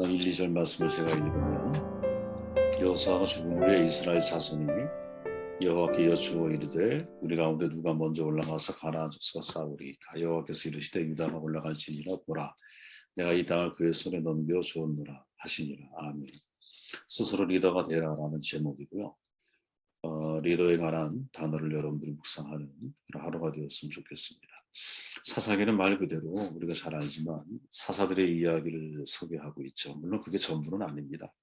1, 2절 말씀을 제가 읽으면 여호수아가 죽은 후에 이스라엘 자손이 여호와께 여쭈어 이르되 우리 가운데 누가 먼저 올라가서 가나안 족속과 싸우리이까. 여호와께서 이르시되 유다가 올라갈지니라. 보라, 내가 이 땅을 그의 손에 넘겨 주었노라 하시니라. 아멘. 스스로 리더가 되라라는 제목이고요. 리더에 관한 단어를 여러분들이 묵상하는 그런 하루가 되었으면 좋겠습니다. 사사기는 말 그대로 우리가 잘 알지만 사사들의 이야기를 소개하고 있죠. 물론 그게 전부는 아닙니다.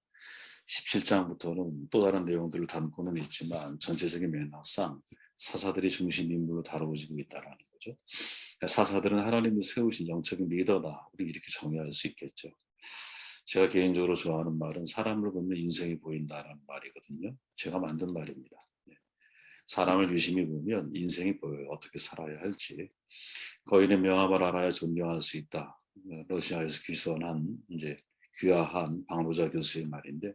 17장부터는 또 다른 내용들을 담고는 있지만 전체적인 맥락상 사사들이 중심 인물로 다뤄지고 있다는 거죠. 그러니까 사사들은 하나님이 세우신 영적인 리더다. 우리 이렇게 정의할 수 있겠죠. 제가 개인적으로 좋아하는 말은 사람을 보면 인생이 보인다라는 말이거든요. 제가 만든 말입니다. 사람을 유심히 보면 인생이 보여요. 어떻게 살아야 할지. 거인의 명함을 알아야 존경할 수 있다. 러시아에서 귀선한 이제 귀화한 박노자 교수의 말인데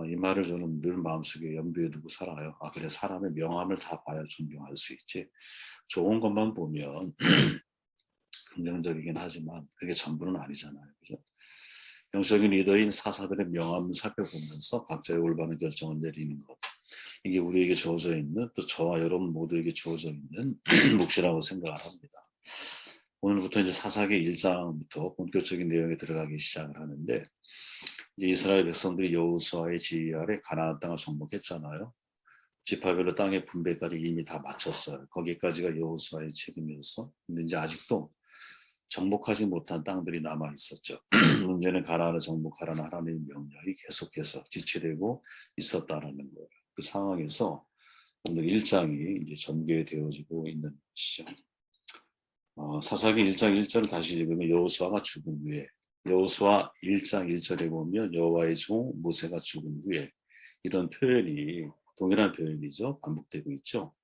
이 말을 저는 늘 마음속에 염두에 두고 살아요. 그래, 사람의 명함을 다 봐야 존경할 수 있지. 좋은 것만 보면 긍정적이긴 하지만 그게 전부는 아니잖아요. 그죠? 영적인 리더인 사사들의 명함을 살펴보면서 각자의 올바른 결정을 내리는 것. 이게 우리에게 주어져 있는, 또 저와 여러분 모두에게 주어져 있는 몫이라고 생각을 합니다. 오늘부터 이제 사사기 1장부터 본격적인 내용에 들어가기 시작을 하는데, 이제 이스라엘 백성들이 여호수아의 지휘 아래 가나안 땅을 정복했잖아요. 지파별로 땅의 분배까지 이미 다 마쳤어요. 거기까지가 여호수아의 책임이었어. 근데 이제 아직도 정복하지 못한 땅들이 남아 있었죠. 문제는 가나안을 정복하라는 하나님의 명령이 계속해서 지체되고 있었다라는 거예요. 그 상황에서 오늘 1장이 이제 전개되어지고 있는 시죠. 사사기 1장 1절을 다시 읽으면 여호수아가 죽은 후에, 여호수아 1장 1절에 보면 여호와의 종 모세가 죽은 후에, 이런 표현이 동일한 표현이죠. 반복되고 있죠.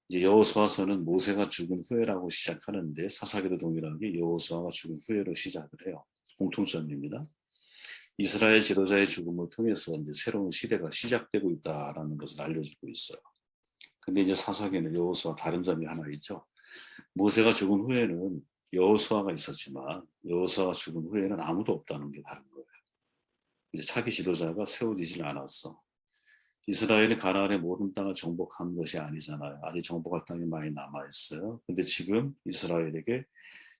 이제 여호수아서는 모세가 죽은 후에라고 시작하는데 사사기도 동일하게 여호수아가 죽은 후에로 시작을 해요. 공통점입니다. 이스라엘 지도자의 죽음을 통해서 이제 새로운 시대가 시작되고 있다라는 것을 알려주고 있어요. 근데 이제 사사기는 여호수아 다른 점이 하나 있죠. 모세가 죽은 후에는 여호수아가 있었지만 여호수아가 죽은 후에는 아무도 없다는 게 다른 거예요. 이제 차기 지도자가 세워지질 않았어. 이스라엘이 가나안의 모든 땅을 정복한 것이 아니잖아요. 아직 정복할 땅이 많이 남아있어요. 근데 지금 이스라엘에게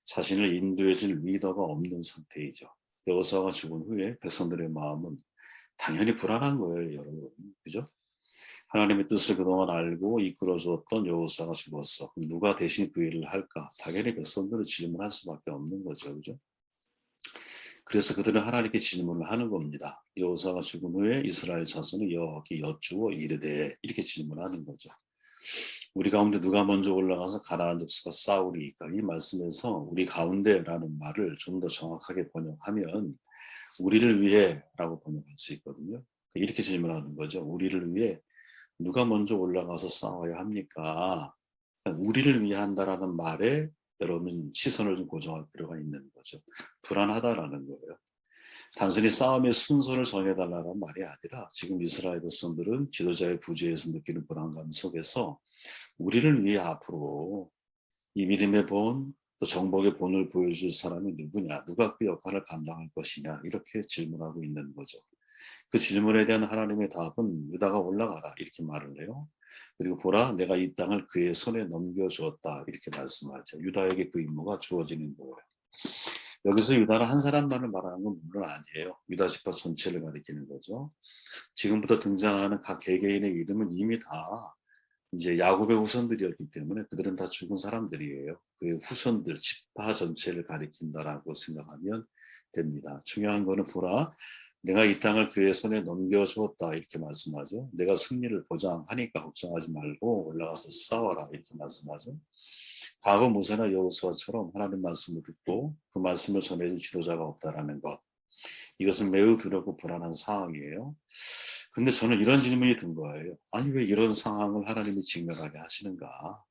자신을 인도해줄 리더가 없는 상태이죠. 여호수아가 죽은 후에 백성들의 마음은 당연히 불안한 거예요, 여러분. 그죠? 하나님의 뜻을 그동안 알고 이끌어 주었던 여호수아가 죽었어. 누가 대신 그 일을 할까? 당연히 백성들은 질문할 수밖에 없는 거죠. 그죠? 그래서 그들은 하나님께 질문을 하는 겁니다. 여호수아가 죽은 후에 이스라엘 자손이 여호와께 여쭈어 이르되, 이렇게 질문하는 거죠. 우리 가운데 누가 먼저 올라가서 가나안 족속과 싸우리이까? 이 말씀에서 우리 가운데라는 말을 좀 더 정확하게 번역하면 우리를 위해라고 번역할 수 있거든요. 이렇게 질문하는 거죠. 우리를 위해 누가 먼저 올라가서 싸워야 합니까? 우리를 위해 한다라는 말에 여러분 시선을 좀 고정할 필요가 있는 거죠. 불안하다라는 거예요. 단순히 싸움의 순서를 정해달라는 말이 아니라 지금 이스라엘 백성들은 지도자의 부재에서 느끼는 불안감 속에서 우리를 위해 앞으로 이 믿음의 본, 또 정복의 본을 보여줄 사람이 누구냐, 누가 그 역할을 감당할 것이냐, 이렇게 질문하고 있는 거죠. 그 질문에 대한 하나님의 답은 유다가 올라가라, 이렇게 말을 해요. 그리고 보라, 내가 이 땅을 그의 손에 넘겨주었다, 이렇게 말씀하죠. 유다에게 그 임무가 주어지는 거예요. 여기서 유다는 한 사람만을 말하는 건 물론 아니에요. 유다 지파 전체를 가리키는 거죠. 지금부터 등장하는 각 개개인의 이름은 이미 다 이제 야곱의 후손들이었기 때문에 그들은 다 죽은 사람들이에요. 그의 후손들, 지파 전체를 가리킨다라고 생각하면 됩니다. 중요한 거는 보라, 내가 이 땅을 그의 손에 넘겨주었다, 이렇게 말씀하죠. 내가 승리를 보장하니까 걱정하지 말고 올라가서 싸워라, 이렇게 말씀하죠. 과거 모세나 여호수아처럼 하나님 말씀을 듣고 그 말씀을 전해줄 지도자가 없다라는 것, 이것은 매우 두렵고 불안한 상황이에요. 근데 저는 이런 질문이 든 거예요. 아니, 왜 이런 상황을 하나님이 직면하게 하시는가?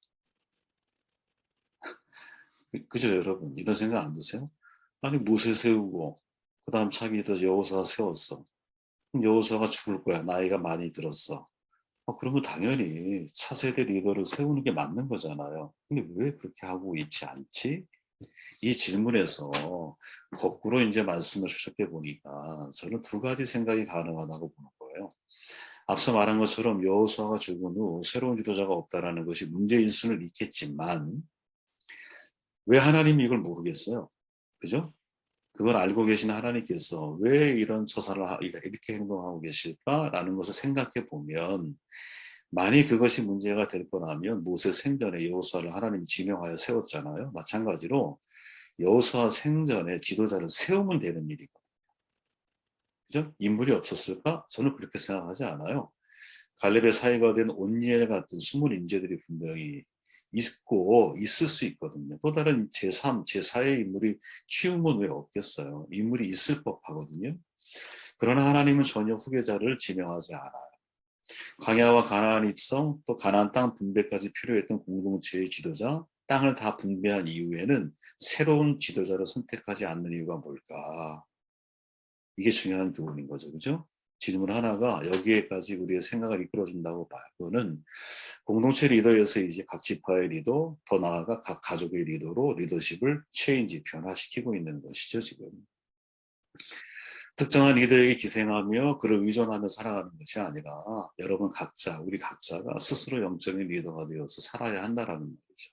그죠, 여러분? 이런 생각 안 드세요? 아니, 모세 세우고 그 다음 차기 여호수아 세웠어. 그럼 여호수아가 죽을 거야. 나이가 많이 들었어. 그러면 당연히 차세대 리더를 세우는 게 맞는 거잖아요. 근데 왜 그렇게 하고 있지 않지? 이 질문에서 거꾸로 이제 말씀을 추적해 보니까 저는 두 가지 생각이 가능하다고 보는 거예요. 앞서 말한 것처럼 여호수아가 죽은 후 새로운 지도자가 없다라는 것이 문제일 수는 있겠지만 왜 하나님이 이걸 모르겠어요? 그죠? 그걸 알고 계신 하나님께서 왜 이런 처사를 이렇게 행동하고 계실까라는 것을 생각해 보면 만약 그것이 문제가 될 거라면 모세 생전에 여호수아를 하나님이 지명하여 세웠잖아요. 마찬가지로 여호수아 생전에 지도자를 세우면 되는 일이고, 그죠? 인물이 없었을까? 저는 그렇게 생각하지 않아요. 갈렙의 사이가 된 온니엘 같은 숨은 인재들이 분명히 있고 있을 수 있거든요. 또 다른 제3, 제4의 인물이 키우면 왜 없겠어요? 인물이 있을 법하거든요. 그러나 하나님은 전혀 후계자를 지명하지 않아요. 광야와 가나안 입성, 또 가나안 땅 분배까지 필요했던 공동체의 지도자, 땅을 다 분배한 이후에는 새로운 지도자를 선택하지 않는 이유가 뭘까? 이게 중요한 교훈인 거죠. 그죠? 질문 하나가 여기에까지 우리의 생각을 이끌어준다고 봐요. 그거는 공동체 리더에서 이제 각 지파의 리더, 더 나아가 각 가족의 리더로 리더십을 체인지, 변화시키고 있는 것이죠, 지금. 특정한 리더에게 기생하며 그를 의존하며 살아가는 것이 아니라 여러분 각자, 우리 각자가 스스로 영적인 리더가 되어서 살아야 한다라는 말이죠.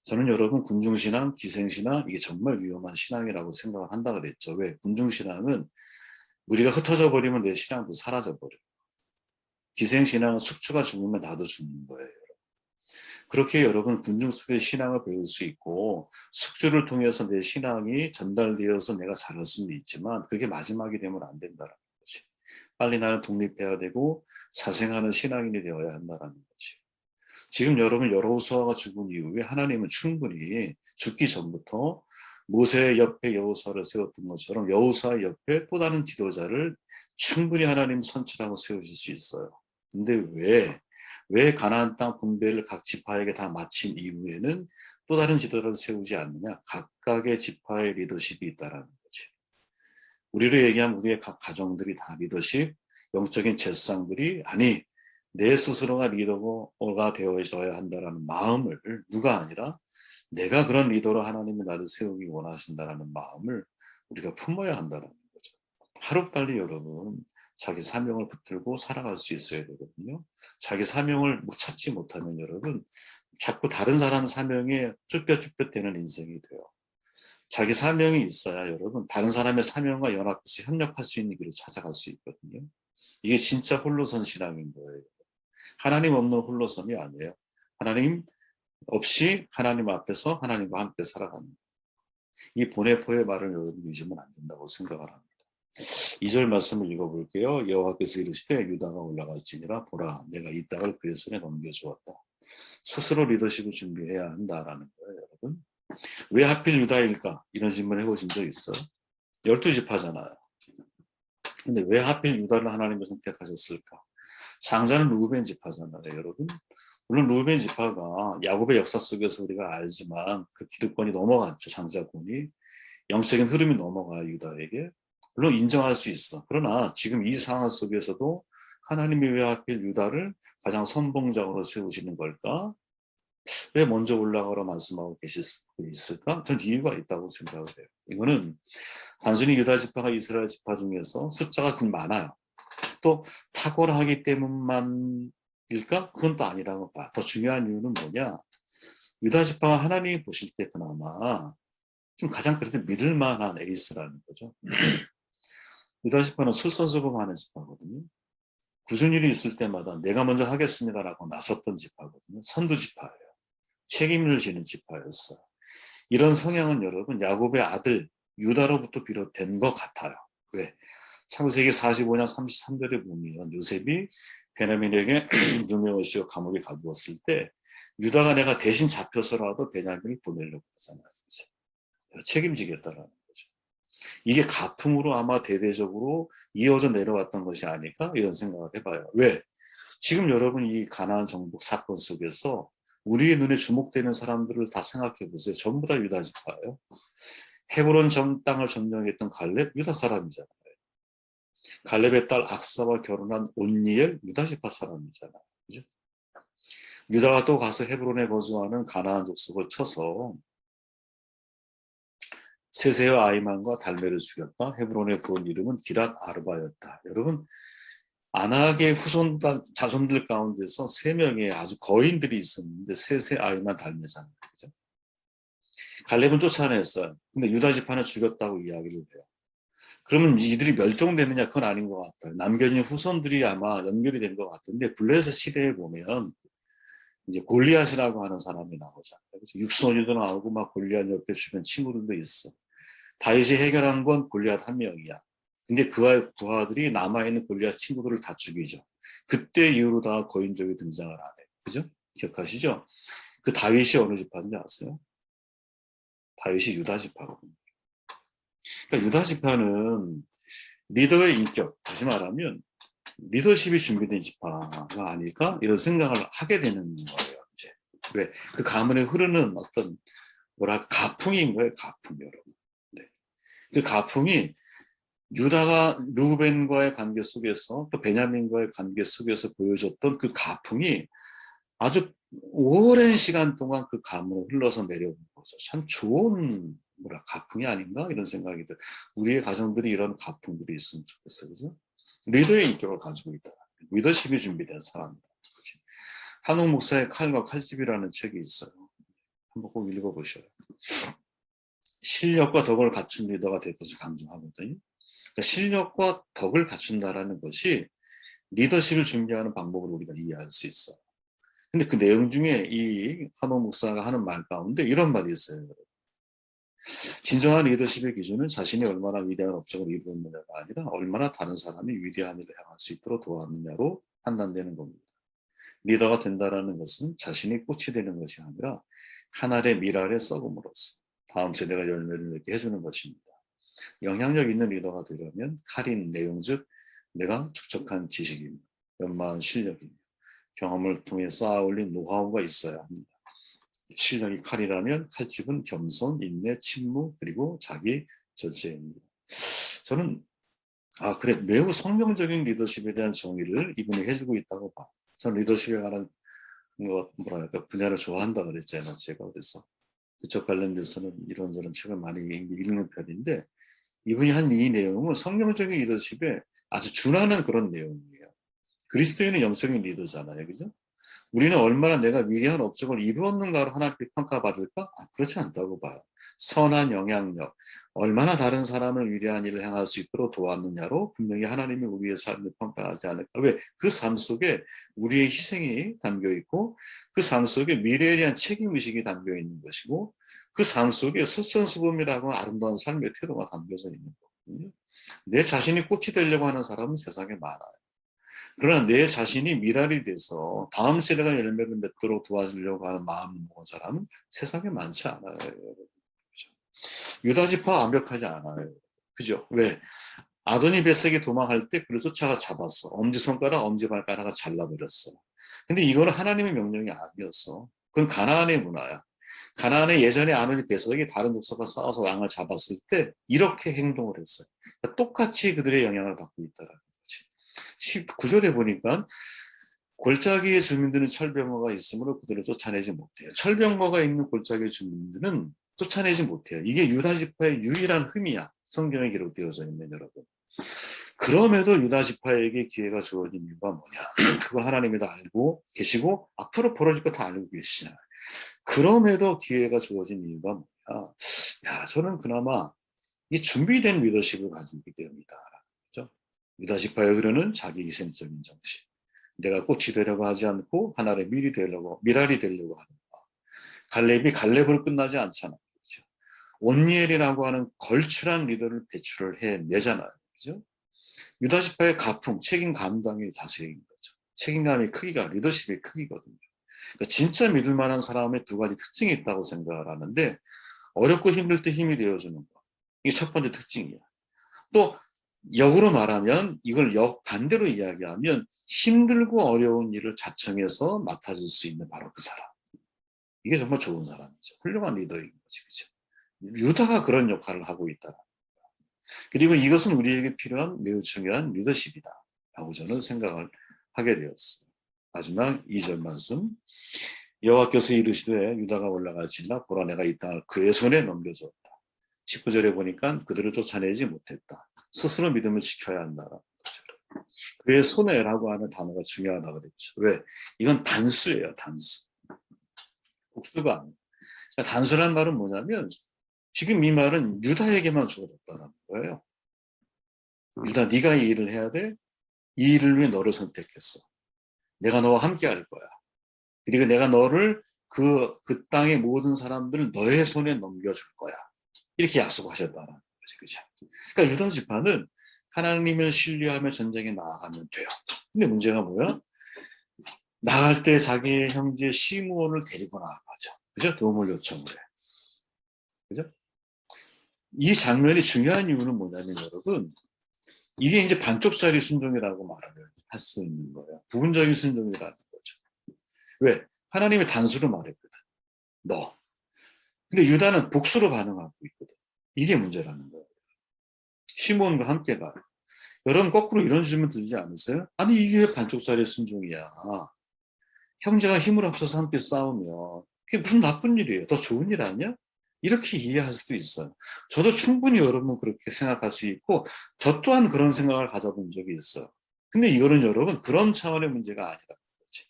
저는 여러분 군중신앙, 기생신앙 이게 정말 위험한 신앙이라고 생각을 한다 그랬죠. 왜? 군중신앙은 우리가 흩어져 버리면 내 신앙도 사라져 버려. 기생신앙은 숙주가 죽으면 나도 죽는 거예요. 그렇게 여러분 군중 속의 신앙을 배울 수 있고 숙주를 통해서 내 신앙이 전달되어서 내가 잘할 수는 있지만 그게 마지막이 되면 안 된다는 거지. 빨리 나는 독립해야 되고 사생하는 신앙인이 되어야 한다는 거지. 지금 여러분 여호수아가 죽은 이후에 하나님은 충분히 죽기 전부터 모세 옆에 여호수아를 세웠던 것처럼 여호수아 옆에 또 다른 지도자를 충분히 하나님 선출하고 세우실 수 있어요. 근데 왜 가나안 땅 분배를 각 지파에게 다 마친 이후에는 또 다른 지도자를 세우지 않느냐? 각각의 지파의 리더십이 있다라는 거지. 우리로 얘기하면 우리의 각 가정들이 다 리더십, 영적인 제사장들이 아니 내 스스로가 리더가 되어져야 한다라는 마음을 누가 아니라 내가 그런 리더로 하나님이 나를 세우기 원하신다라는 마음을 우리가 품어야 한다는 거죠. 하루빨리 여러분 자기 사명을 붙들고 살아갈 수 있어야 되거든요. 자기 사명을 찾지 못하면 여러분 자꾸 다른 사람 사명에 쭈뼛쭈뼛대는 인생이 돼요. 자기 사명이 있어야 여러분 다른 사람의 사명과 연합해서 협력할 수 있는 길을 찾아갈 수 있거든요. 이게 진짜 홀로선 신앙인 거예요. 하나님 없는 홀로선이 아니에요. 하나님 없이 하나님 앞에서 하나님과 함께 살아갑니다. 이 보네포의 말을 여러분 잊으면 안 된다고 생각을 합니다. 2절 말씀을 읽어볼게요. 여호와께서 이르시되 유다가 올라갈지니라 보라 내가 이 땅을 그의 손에 넘겨주었다. 스스로 리더십을 준비해야 한다라는 거예요. 여러분 왜 하필 유다일까? 이런 질문 해보신 적 있어요? 12지파잖아요. 근데 왜 하필 유다를 하나님이 선택하셨을까? 장자는 루벤 지파잖아요. 여러분 물론 루벤 지파가 야곱의 역사 속에서 우리가 알지만 그 기득권이 넘어갔죠. 장자권이 영적인 흐름이 넘어가요. 유다에게 물론 인정할 수 있어. 그러나 지금 이 상황 속에서도 하나님이 왜 하필 유다를 가장 선봉장으로 세우시는 걸까? 왜 먼저 올라가라 말씀하고 계실 수 있을까? 전 이유가 있다고 생각을 해요. 이거는 단순히 유다 지파가 이스라엘 지파 중에서 숫자가 좀 많아요. 또 탁월하기 때문만일까? 그건 또 아니라고 봐. 더 중요한 이유는 뭐냐? 유다 지파가 하나님이 보실 때 그나마 좀 가장 그래도 믿을 만한 에이스라는 거죠. 유다 지파는 솔선수범하는 지파거든요. 굳은 일이 있을 때마다 내가 먼저 하겠습니다라고 나섰던 지파거든요. 선두 지파예요. 책임을 지는 지파였어요. 이런 성향은 여러분 야곱의 아들 유다로부터 비롯된 것 같아요. 왜? 창세기 45장 33절에 보면 요셉이 베냐민에게 눈에 오시고 감옥에 가두었을 때 유다가 내가 대신 잡혀서라도 베냐민을 보내려고 하잖아요. 책임지겠다라는 거죠. 이게 가풍으로 아마 대대적으로 이어져 내려왔던 것이 아닐까 이런 생각을 해봐요. 왜? 지금 여러분 이 가나안 정복 사건 속에서 우리의 눈에 주목되는 사람들을 다 생각해 보세요. 전부 다 유다 지파예요. 헤브론 전 땅을 점령했던 갈렙 유다 사람이잖아요. 갈렙의 딸 악사와 결혼한 온니엘 유다 지파 사람이잖아요. 그죠? 유다가 또 가서 헤브론에 거주하는 가나안 족속을 쳐서 세세와 아이만과 달메를 죽였다. 헤브론의 본 이름은 기랏 아르바였다. 여러분, 아낙의 자손들 가운데서 3명의 아주 거인들이 있었는데 세세, 아이만, 달메잖아요. 그죠? 갈렙은 쫓아냈어요. 근데 유다 지파는 죽였다고 이야기를 해요. 그러면 이들이 멸종되느냐? 그건 아닌 것 같아요. 남겨진 후손들이 아마 연결이 된 것 같은데 블레셋 시대에 보면 이제 골리앗이라고 하는 사람이 나오잖아요. 육손이도 나오고 막 골리앗 옆에 주변 친구들도 있어. 다윗이 해결한 건 골리앗 한 명이야. 근데 그와 부하들이 남아있는 골리앗 친구들을 다 죽이죠. 그때 이후로 다 거인족이 등장을 안 해요. 그죠? 기억하시죠? 그 다윗이 어느 지파인지 아세요? 다윗이 유다 지파거든요. 그러니까 유다 지파는 리더의 인격, 다시 말하면 리더십이 준비된 지파가 아닐까? 이런 생각을 하게 되는 거예요. 이제 왜? 그 가문에 흐르는 어떤 뭐랄까 가풍인 거예요. 가풍, 여러분. 네. 그 가풍이 유다가 루벤과의 관계 속에서 또 베냐민과의 관계 속에서 보여줬던 그 가풍이 아주 오랜 시간 동안 그 가문을 흘러서 내려온 거죠. 참 좋은 가풍이 아닌가 이런 생각이 들어요. 우리의 가정들이 이런 가풍들이 있으면 좋겠어요. 그죠? 리더의 인격을 가지고 있다. 리더십이 준비된 사람이다. 그치? 한옥 목사의 칼과 칼집이라는 책이 있어요. 한번 꼭 읽어보셔요. 실력과 덕을 갖춘 리더가 될 것을 강조하거든요. 그러니까 실력과 덕을 갖춘다라는 것이 리더십을 준비하는 방법을 우리가 이해할 수 있어요. 근데 그 내용 중에 이 한옥 목사가 하는 말 가운데 이런 말이 있어요. 진정한 리더십의 기준은 자신이 얼마나 위대한 업적을 이루었느냐가 아니라 얼마나 다른 사람이 위대한 일을 향할 수 있도록 도왔느냐로 판단되는 겁니다. 리더가 된다는 것은 자신이 꽃이 되는 것이 아니라 한 알의 밀알의 썩음으로써 다음 세대가 열매를 맺게 해주는 것입니다. 영향력 있는 리더가 되려면 칼인 내용 즉 내가 축적한 지식이며 연마한 실력이며 경험을 통해 쌓아올린 노하우가 있어야 합니다. 실력이 칼이라면 칼집은 겸손, 인내, 침묵 그리고 자기 절제입니다. 저는 그래 매우 성경적인 리더십에 대한 정의를 이분이 해주고 있다고 봐. 저는 리더십에 관한 분야를 좋아한다 그랬잖아요. 제가 그래서 그쪽 관련돼서는 이런저런 책을 많이 읽는 편인데 이분이 한 이 내용은 성경적인 리더십에 아주 준하는 그런 내용이에요. 그리스도인은 영적인 리더잖아요. 그죠? 우리는 얼마나 내가 위대한 업적을 이루었는가로 하나님께 평가받을까? 그렇지 않다고 봐요. 선한 영향력, 얼마나 다른 사람을 위대한 일을 행할 수 있도록 도왔느냐로 분명히 하나님이 우리의 삶을 평가하지 않을까. 왜? 그 삶 속에 우리의 희생이 담겨 있고 그 삶 속에 미래에 대한 책임의식이 담겨 있는 것이고 그 삶 속에 솔선수범이라고 아름다운 삶의 태도가 담겨져 있는 거거든요. 내 자신이 꽃이 되려고 하는 사람은 세상에 많아요. 그러나 내 자신이 미랄이 돼서 다음 세대가 열매를 맺도록 도와주려고 하는 마음을 먹은 사람은 세상에 많지 않아요. 그렇죠? 유다 지파 완벽하지 않아요. 그죠? 왜? 아도니 벳색이 도망할 때 그를 쫓아가 잡았어. 엄지손가락, 엄지발가락을 잘라버렸어. 근데 이거는 하나님의 명령이 아니었어. 그건 가나안의 문화야. 가나안의 예전에 아도니 벳색이 다른 족속과 싸워서 왕을 잡았을 때 이렇게 행동을 했어요. 그러니까 똑같이 그들의 영향을 받고 있다라는 거지. 19절에 보니까 골짜기의 주민들은 철병거가 있으므로 그들을 쫓아내지 못해요. 철병거가 있는 골짜기의 주민들은 쫓아내지 못해요. 이게 유다 지파의 유일한 흠이야. 성경에 기록되어져 있는 여러분. 그럼에도 유다 지파에게 기회가 주어진 이유가 뭐냐? 그걸 하나님이 다 알고 계시고 앞으로 벌어질 거 다 알고 계시잖아요. 그럼에도 기회가 주어진 이유가 뭐냐? 야, 저는 그나마 이 준비된 리더십을 가지고 있기 때문이다. 그렇죠? 유다 지파에 흐르는 자기 희생적인 정신. 내가 꽃이 되려고 하지 않고 하나의 밀알이 되려고 하는 거. 갈렙이 갈렙으로 끝나지 않잖아요. 그렇죠? 온니엘이라고 하는 걸출한 리더를 배출을 해내잖아요. 그렇죠? 유다 지파의 가풍, 책임 감당의 자세인 거죠. 책임감의 크기가 리더십의 크기거든요. 그러니까 진짜 믿을 만한 사람의 두 가지 특징이 있다고 생각을 하는데 어렵고 힘들 때 힘이 되어주는 거. 이게 첫 번째 특징이야. 또 역으로 말하면 이걸 역반대로 이야기하면 힘들고 어려운 일을 자청해서 맡아줄 수 있는 바로 그 사람. 이게 정말 좋은 사람이죠. 훌륭한 리더인 거지. 그렇죠? 유다가 그런 역할을 하고 있다. 그리고 이것은 우리에게 필요한 매우 중요한 리더십이다. 라고 저는 생각을 하게 되었어요. 마지막 2절 말씀. 여호와께서 이르시되 유다가 올라갈지라 보라 내가 이 땅을 그의 손에 넘겨주었다. 19절에 보니까 그들을 쫓아내지 못했다. 스스로 믿음을 지켜야 한다라는 거죠. 그의 손해라고 하는 단어가 중요하다고 그랬죠. 왜? 이건 단수예요, 단수. 복수가 아니에요. 그러니까 단수란 말은 뭐냐면 지금 이 말은 유다에게만 주어졌다는 거예요. 유다, 네가 이 일을 해야 돼. 이 일을 위해 너를 선택했어. 내가 너와 함께 할 거야. 그리고 내가 너를 그 땅의 모든 사람들을 너의 손에 넘겨줄 거야. 이렇게 약속하셨다는 거지, 그죠? 그러니까 유다 지파는 하나님을 신뢰하며 전쟁에 나아가면 돼요. 근데 문제가 뭐야? 나갈 때 자기 형제 시므온을 데리고 나가죠. 그죠? 도움을 요청을 해. 그죠? 이 장면이 중요한 이유는 뭐냐면 여러분, 이게 이제 반쪽짜리 순종이라고 말을 할 수 있는 거예요. 부분적인 순종이라는 거죠. 왜? 하나님이 단수로 말했거든. 너. 근데 유다는 복수로 반응하고 있거든. 이게 문제라는 거예요. 시몬과 함께 가요. 여러분 거꾸로 이런 질문 들지 않으세요? 아니 이게 왜 반쪽짜리 순종이야. 형제가 힘을 합쳐서 함께 싸우면 그게 무슨 나쁜 일이에요. 더 좋은 일 아니야? 이렇게 이해할 수도 있어요. 저도 충분히 여러분 그렇게 생각할 수 있고 저 또한 그런 생각을 가져본 적이 있어요. 근데 이거는 여러분 그런 차원의 문제가 아니라는 거지.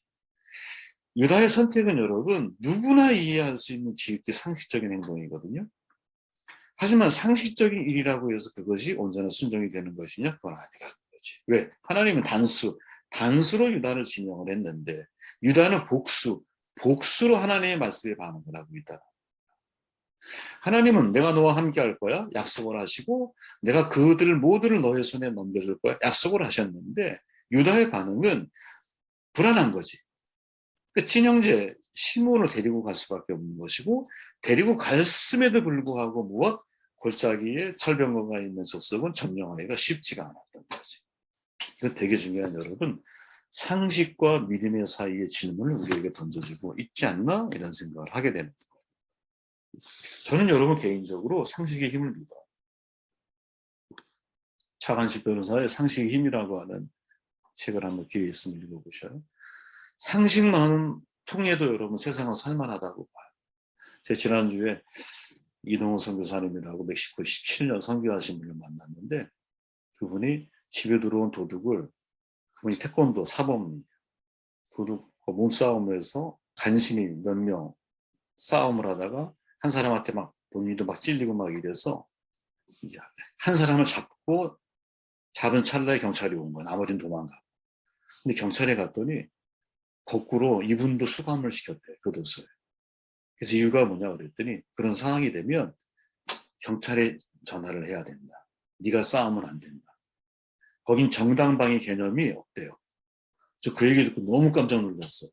유다의 선택은 여러분 누구나 이해할 수 있는 지극히 상식적인 행동이거든요. 하지만 상식적인 일이라고 해서 그것이 온전한 순종이 되는 것이냐? 그건 아니라는 거지. 왜? 하나님은 단수로 유다를 지명을 했는데 유다는 복수로 하나님의 말씀에 반응을 하고 있다. 하나님은 내가 너와 함께 할 거야 약속을 하시고 내가 그들 모두를 너의 손에 넘겨줄 거야 약속을 하셨는데 유다의 반응은 불안한 거지. 그 친형제 시므온을 데리고 갈 수밖에 없는 것이고 데리고 갔음에도 불구하고 무엇? 골짜기에 철병거가 있는 족속은 점령하기가 쉽지가 않았던 거지. 이거 되게 중요한 여러분 상식과 믿음의 사이의 질문을 우리에게 던져주고 있지 않나 이런 생각을 하게 되는 거예요. 저는 여러분 개인적으로 상식의 힘을 믿어요. 차관식 변호사의 상식의 힘이라고 하는 책을 한번 기회 있으면 읽어보셔요. 상식만 통해도 여러분 세상은 살만하다고 봐요. 제 지난주에 이동호 선교사님이라고 멕시코 17년 선교하신 분을 만났는데 그분이 집에 들어온 도둑을 그분이 태권도 사범 도둑 몸싸움에서 간신히 몇 명 싸움을 하다가 한 사람한테 막 본인도 막 찔리고 막 이래서 이제 한 사람을 잡은 찰나에 경찰이 온 거야. 나머지는 도망가. 근데 경찰에 갔더니 거꾸로 이분도 수감을 시켰대. 교도소에. 그래서 이유가 뭐냐 그랬더니 그런 상황이 되면 경찰에 전화를 해야 된다. 네가 싸우면 안 된다. 거긴 정당방위 개념이 없대요. 저 그 얘기 듣고 너무 깜짝 놀랐어.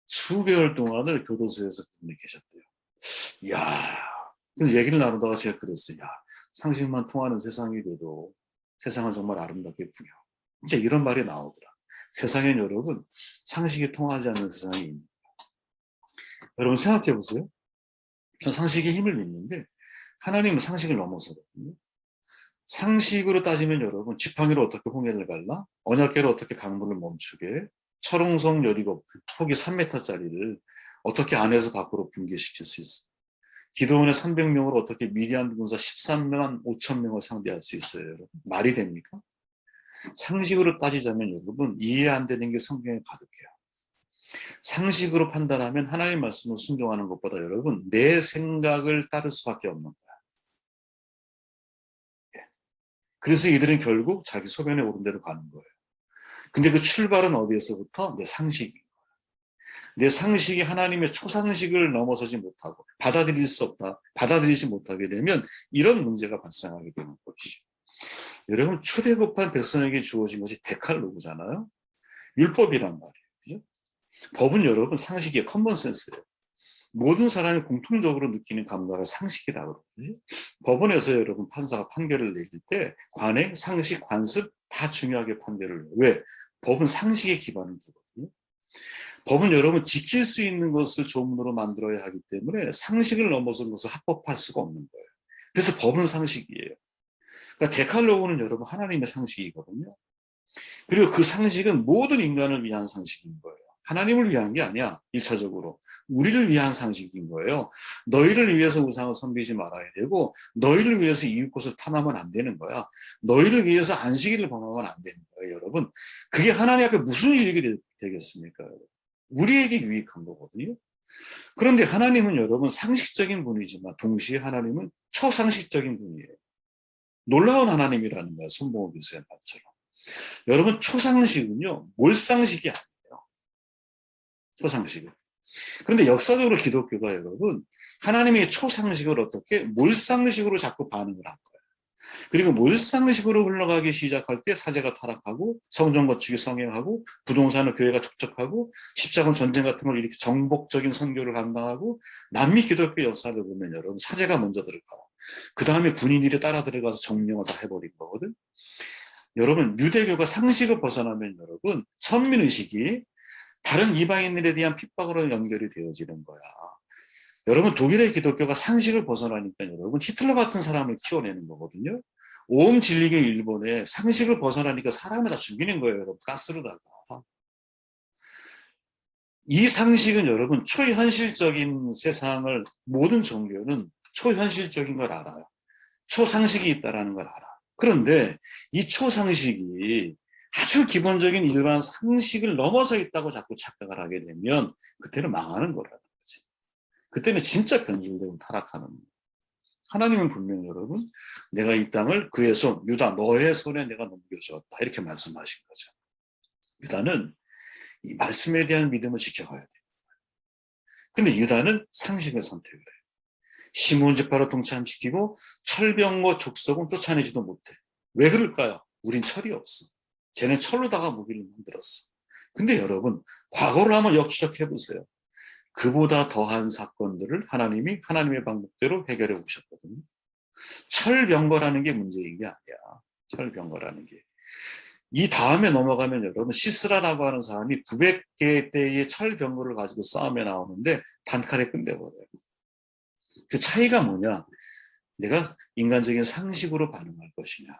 수개월 동안을 교도소에서 그분이 계셨대요. 이야. 그래서 얘기를 나누다가 제가 그랬어요. 야, 상식만 통하는 세상이 돼도 세상은 정말 아름답게 풍요. 진짜 이런 말이 나오더라. 세상엔 여러분 상식이 통하지 않는 세상이 있는. 여러분 생각해 보세요. 전 상식의 힘을 믿는데 하나님은 상식을 넘어서거든요. 상식으로 따지면 여러분 지팡이로 어떻게 홍해를 갈라? 언약궤로 어떻게 강물을 멈추게? 철옹성 17 폭이 3m짜리를 어떻게 안에서 밖으로 붕괴시킬 수 있어? 기도원의 300명으로 어떻게 미디안 군사 13만 5천 명을 상대할 수 있어요, 여러분? 말이 됩니까? 상식으로 따지자면 여러분 이해 안 되는 게 성경에 가득해요. 상식으로 판단하면 하나님 말씀을 순종하는 것보다 여러분 내 생각을 따를 수밖에 없는 거야. 그래서 이들은 결국 자기 소변에 오른 대로 가는 거예요. 근데 그 출발은 어디에서부터? 내 상식인 거야. 내 상식이 하나님의 초상식을 넘어서지 못하고 받아들일 수 없다. 받아들이지 못하게 되면 이런 문제가 발생하게 되는 것이죠. 여러분 출애굽한 백성에게 주어진 것이 데칼로그잖아요. 율법이란 말이에요. 그죠? 법은 여러분 상식의 커먼센스예요. 모든 사람이 공통적으로 느끼는 감각을 상식이라고 그러거든요. 법원에서 여러분 판사가 판결을 내릴 때 관행, 상식, 관습 다 중요하게 판결을 해요. 왜? 법은 상식에 기반을 두거든요. 법은 여러분 지킬 수 있는 것을 조문으로 만들어야 하기 때문에 상식을 넘어선 것을 합법할 수가 없는 거예요. 그래서 법은 상식이에요. 그러니까 데칼로그는 여러분 하나님의 상식이거든요. 그리고 그 상식은 모든 인간을 위한 상식인 거예요. 하나님을 위한 게 아니야. 1차적으로 우리를 위한 상식인 거예요. 너희를 위해서 우상을 섬기지 말아야 되고, 너희를 위해서 이웃 것을 탐하면 안 되는 거야. 너희를 위해서 안식일을 범하면 안 되는 거예요, 여러분. 그게 하나님 앞에 무슨 일이 되겠습니까? 우리에게 유익한 거거든요. 그런데 하나님은 여러분 상식적인 분이지만 동시에 하나님은 초상식적인 분이에요. 놀라운 하나님이라는 거야, 손봉호교수의 말처럼. 여러분, 초상식은요, 몰상식이 아니에요. 초상식은. 그런데 역사적으로 기독교가 여러분, 하나님의 초상식을 어떻게 몰상식으로 자꾸 반응을 한 거예요. 그리고 몰상식으로 흘러가기 시작할 때 사제가 타락하고 성전 건축이 성행하고 부동산을 교회가 축적하고 십자군 전쟁 같은 걸 이렇게 정복적인 선교를 감당하고 남미 기독교 역사를 보면 여러분 사제가 먼저 들어가고 그 다음에 군인들이 따라 들어가서 정령을 다 해버린 거거든. 여러분 유대교가 상식을 벗어나면 여러분 선민의식이 다른 이방인들에 대한 핍박으로 연결이 되어지는 거야. 여러분 독일의 기독교가 상식을 벗어나니까 여러분 히틀러 같은 사람을 키워내는 거거든요. 오음 진리교 일본에 상식을 벗어나니까 사람을 다 죽이는 거예요. 여러분 가스로다가. 이 상식은 여러분 초현실적인 세상을 모든 종교는 초현실적인 걸 알아요. 초상식이 있다는 걸 알아. 그런데 이 초상식이 아주 기본적인 일반 상식을 넘어서 있다고 자꾸 착각을 하게 되면 그때는 망하는 거라는 거지. 그때는 진짜 변질되고 타락하는 거예요. 하나님은 분명히 여러분 내가 이 땅을 그의 손, 유다 너의 손에 내가 넘겨주었다 이렇게 말씀하신 거죠. 유다는 이 말씀에 대한 믿음을 지켜가야 돼요. 근데 유다는 상식을 선택을 해요. 시몬 집파로 동참시키고 철병과 족속은 쫓아내지도 못해. 왜 그럴까요? 우린 철이 없어. 쟤는 철로다가 무기를 만들었어. 근데 여러분 과거를 한번 역추적해 보세요. 그보다 더한 사건들을 하나님이 하나님의 방법대로 해결해 오셨거든요. 철병거라는 게 문제인 게 아니야. 철병거라는 게. 이 다음에 넘어가면 여러분 시스라라고 하는 사람이 900개대의 철병거를 가지고 싸움에 나오는데 단칼에 끝내버려요. 그 차이가 뭐냐? 내가 인간적인 상식으로 반응할 것이냐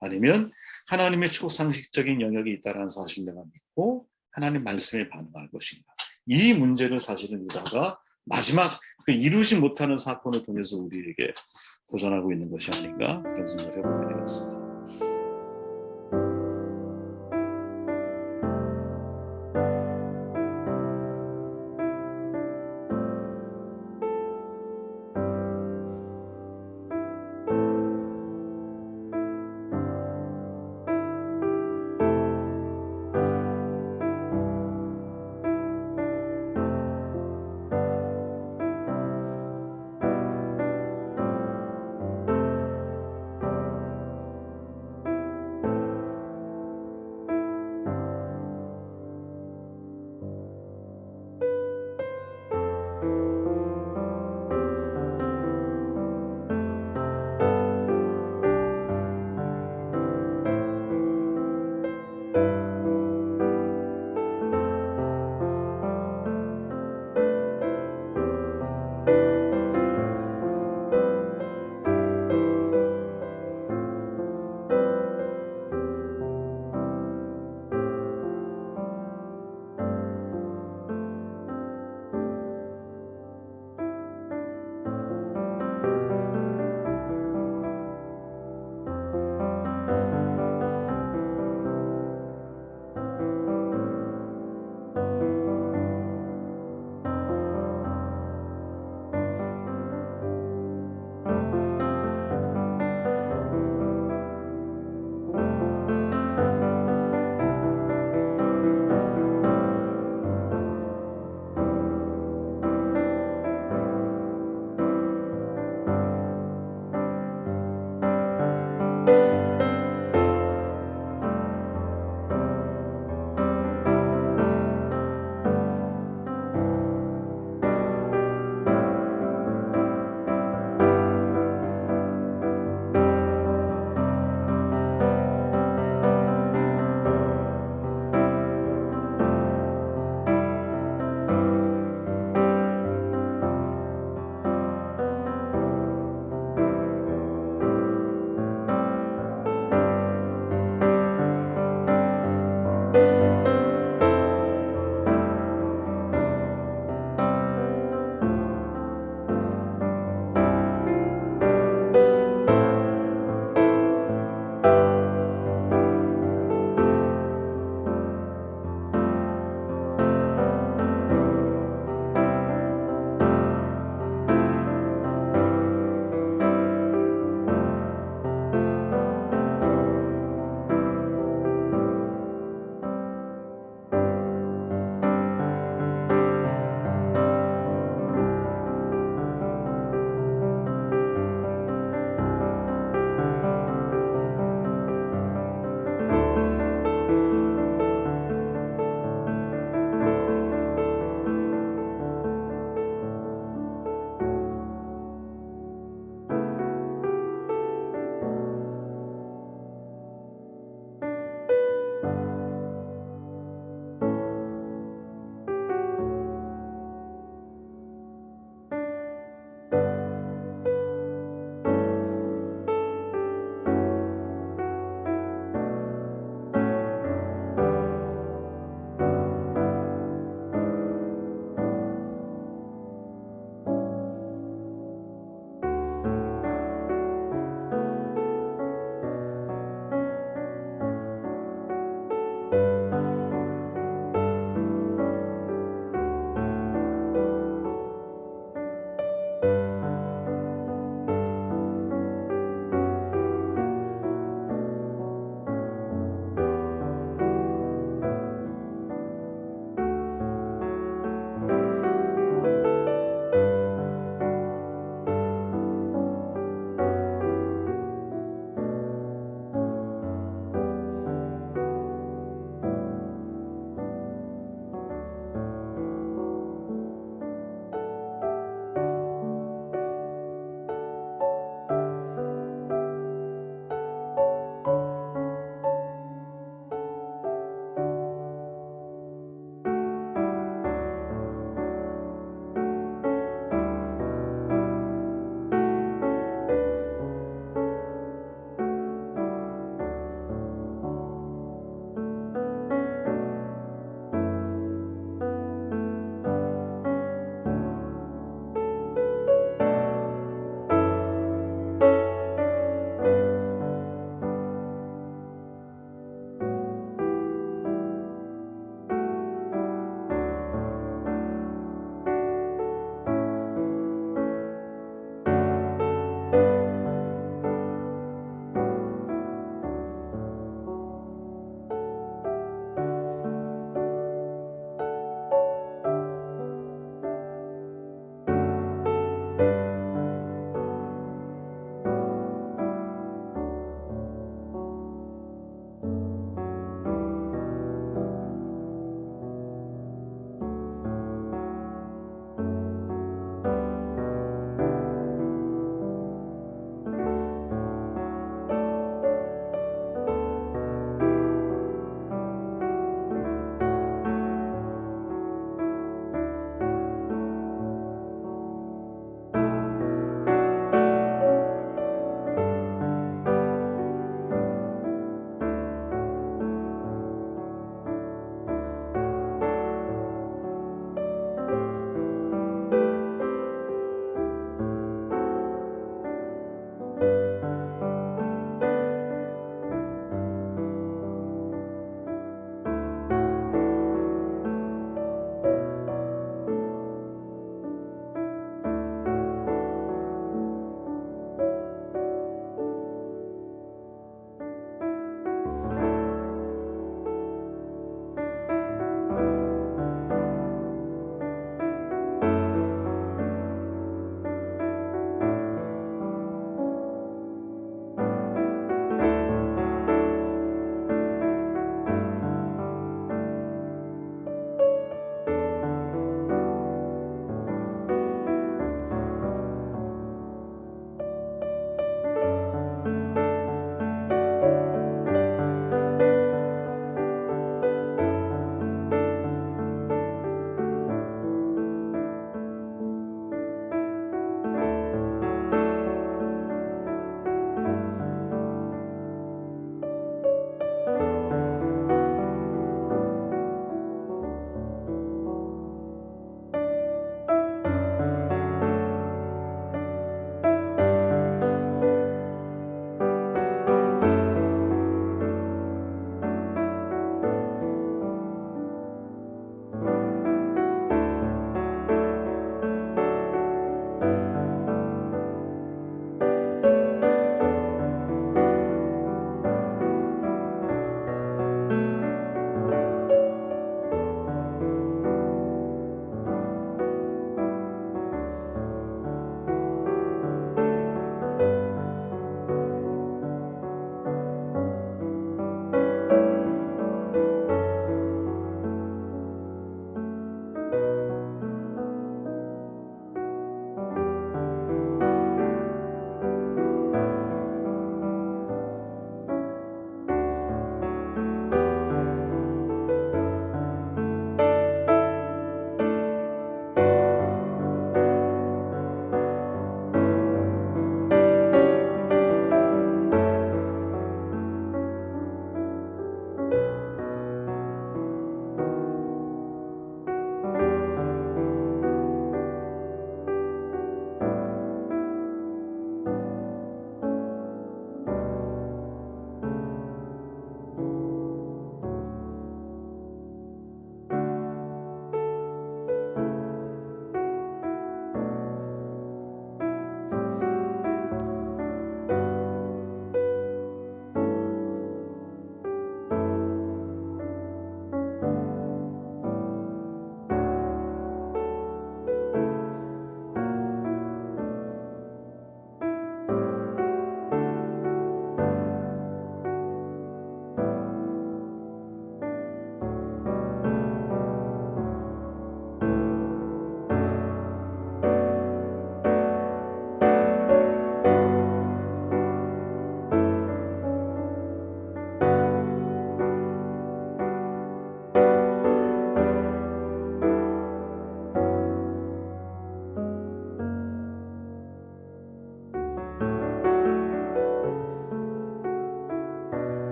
아니면 하나님의 초상식적인 영역이 있다는 사실 내가 믿고 하나님 말씀에 반응할 것인가. 이 문제를 사실은 유다가 마지막 그 이루지 못하는 사건을 통해서 우리에게 도전하고 있는 것이 아닌가 그런 생각을 해보게 되었습니다.